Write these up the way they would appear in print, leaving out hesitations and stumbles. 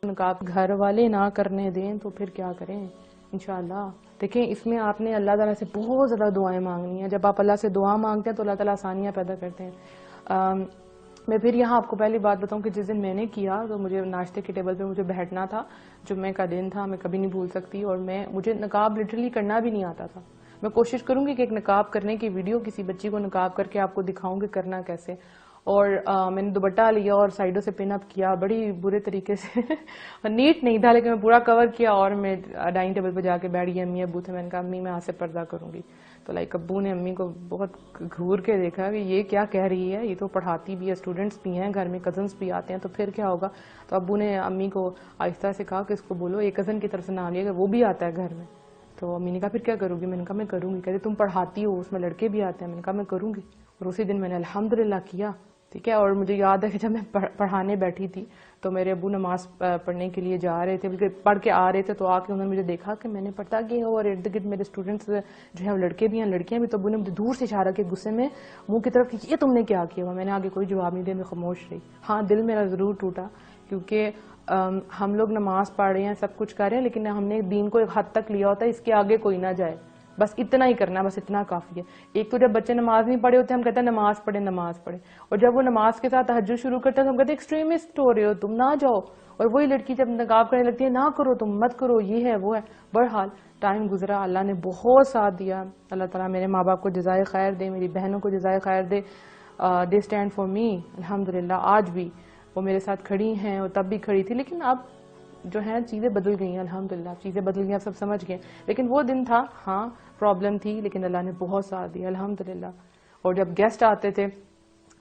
نقاب گھر والے نہ کرنے دیں تو پھر کیا کریں انشاءاللہ. دیکھیں اس میں آپ نے اللہ تعالیٰ سے بہت زیادہ دعائیں مانگنی ہیں. جب آپ اللہ سے دعا مانگتے ہیں تو اللہ تعالیٰ آسانیاں پیدا کرتے ہیں. میں پھر یہاں آپ کو پہلی بات بتاؤں کہ جس دن میں نے کیا تو مجھے ناشتے کے ٹیبل پہ مجھے بیٹھنا تھا. جمعے کا دن تھا, میں کبھی نہیں بھول سکتی. اور مجھے نقاب لٹرلی کرنا بھی نہیں آتا تھا. میں کوشش کروں گی کہ ایک نقاب کرنے کی ویڈیو کسی بچی کو نقاب کر کے آپ کو دکھاؤں کہ کرنا کیسے. اور میں نے دوپٹہ لیا اور سائڈوں سے پن اپ کیا بڑی برے طریقے سے. نیٹ نہیں تھا لیکن میں پورا کور کیا اور میں ڈائننگ ٹیبل پہ جا کے بیٹھ گئی. امی ابو تھے, میں نے کہا امی میں آج سے پردہ کروں گی. تو ابو نے امی کو بہت گھور کے دیکھا کہ یہ کیا کہہ رہی ہے, یہ تو پڑھاتی بھی ہے, اسٹوڈنٹس بھی ہیں گھر میں, کزنس بھی آتے ہیں, تو پھر کیا ہوگا. تو ابو نے امی کو آہستہ سے کہا کہ اس کو بولو ایک کزن کی طرف سے نام لیا کہ وہ بھی آتا ہے گھر میں. تو امی نے کہا پھر کیا کروں گی. میں نے کہا میں کروں گی. کہتے تم پڑھاتی ہو, اس میں لڑکے بھی آتے ہیں. میں نے کہا میں کروں گی. اور اسی دن میں نے الحمدللہ کیا. ٹھیک ہے. اور مجھے یاد ہے کہ جب میں پڑھانے بیٹھی تھی تو میرے ابو نماز پڑھنے کے لیے جا رہے تھے, بلکہ پڑھ کے آ رہے تھے, تو آ کے انہوں نے مجھے دیکھا کہ میں نے پڑھا کہ اور ارد گرد میرے اسٹوڈنٹس جو ہیں لڑکے بھی ہیں لڑکیاں بھی. تو ابو نے مجھے دور سے اشارہ کیا غصے میں منہ کی طرف کہ یہ تم نے کیا کیا ہوا. میں نے آگے کوئی جواب نہیں دیا, میں خاموش رہی. ہاں دل میرا ضرور ٹوٹا, کیونکہ ہم لوگ نماز پڑھ رہے ہیں, سب کچھ کر رہے ہیں, لیکن ہم نے دین کو ایک حد تک لیا ہوتا ہے, اس کے آگے کوئی نہ جائے, بس اتنا ہی کرنا, بس اتنا کافی ہے. ایک تو جب بچے نماز نہیں پڑھے ہوتے ہم کہتے ہیں نماز پڑھے نماز پڑھے, اور جب وہ نماز کے ساتھ تہجد شروع کرتے ہیں تو ہم کہتے ہیں ایکسٹریمسٹ ہو رہے ہو تم, نہ جاؤ. اور وہی لڑکی جب نقاب کرنے لگتی ہے نہ کرو تم, مت کرو, یہ ہے وہ ہے. بہرحال ٹائم گزرا, اللہ نے بہت ساتھ دیا. اللہ تعالیٰ میرے ماں باپ کو جزائے خیر دے, میری بہنوں کو جزائے خیر دے. دے اسٹینڈ فار می الحمدللہ. آج بھی وہ میرے ساتھ کھڑی ہیں, اور تب بھی کھڑی تھی, لیکن اب جو ہے چیزیں بدل گئی ہیں الحمدللہ, چیزیں بدل گئی ہیں, سب سمجھ گئے. لیکن وہ دن تھا, ہاں پرابلم تھی, لیکن اللہ نے بہت ساتھ دیا الحمدللہ. اور جب گیسٹ آتے تھے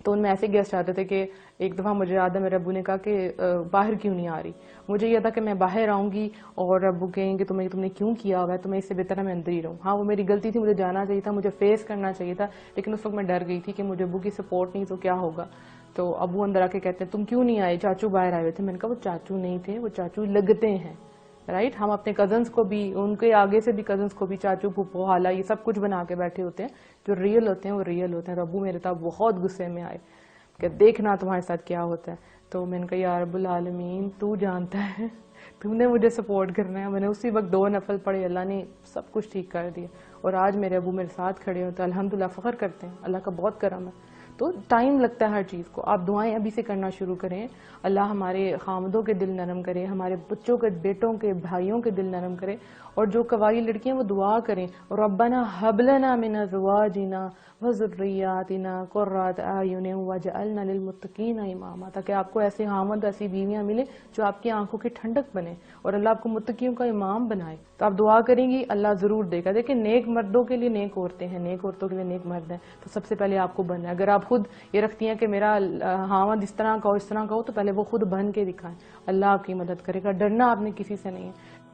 تو ان میں ایسے گیسٹ آتے تھے کہ ایک دفعہ مجھے یاد ہے میرے ابو نے کہا کہ باہر کیوں نہیں آ رہی. مجھے یہ تھا کہ میں باہر آؤں گی اور ابو کہیں گے تم نے کیوں کیا ہوا ہے, تو میں اس سے بہتر ہے میں اندر ہی رہوں. ہاں وہ میری غلطی تھی, مجھے جانا چاہیے تھا, مجھے فیس کرنا چاہیے تھا, لیکن اس وقت میں ڈر گئی تھی کہ مجھے ابو کی سپورٹ نہیں تو کیا ہوگا. تو ابو اندر آ کے کہتے ہیں تم کیوں نہیں آئے, چاچو باہر آئے ہوئے تھے. میں نے کہا وہ چاچو نہیں تھے, وہ چاچو لگتے ہیں. رائٹ, ہم اپنے کزنس کو بھی, ان کے آگے سے بھی کزنس کو بھی چاچو پھوپھو خالہ یہ سب کچھ بنا کے بیٹھے ہوتے ہیں. جو ریئل ہوتے ہیں وہ ریئل ہوتے ہیں. تو ابو میرے ساتھ بہت غصے میں آئے کہ دیکھنا تمہارے ساتھ کیا ہوتا ہے. تو میں نے کہا یا رب العالمین تو جانتا ہے, تم نے مجھے سپورٹ کرنا ہے. میں نے اسی وقت 2 نفل پڑھے, اللہ نے سب کچھ ٹھیک کر دیا. اور آج میرے ابو میرے ساتھ کھڑے ہوتے ہیں, الحمدللہ فخر کرتے ہیں, اللہ کا بہت کرم ہے. تو ٹائم لگتا ہے ہر چیز کو. آپ دعائیں ابھی سے کرنا شروع کریں. اللہ ہمارے خامدوں کے دل نرم کرے, ہمارے بچوں کے, بیٹوں کے, بھائیوں کے دل نرم کرے. اور جو قوائی لڑکیاں وہ دعا کریں, ربنا هب لنا من ازواجنا وذریاتنا قرۃ اعین واجعلنا للمتقین اماما, تاکہ آپ کو ایسے خامد, ایسی بیویاں ملیں جو آپ کی آنکھوں کی ٹھنڈک بنے اور اللہ آپ کو متقیوں کا امام بنائے. تو آپ دعا کریں گی اللہ ضرور دے گا. دیکھیں نیک مردوں کے لیے نیک عورتیں ہیں, نیک عورتوں کے لیے نیک مرد ہیں. تو سب سے پہلے آپ کو بننا ہے. اگر آپ خود یہ رکھتی ہیں کہ میرا خامد اس طرح کا ہو اس طرح کا ہو, تو پہلے وہ خود بن کے دکھائیں. اللہ آپ کی مدد کرے گا. ڈرنا آپ نے کسی سے نہیں ہے.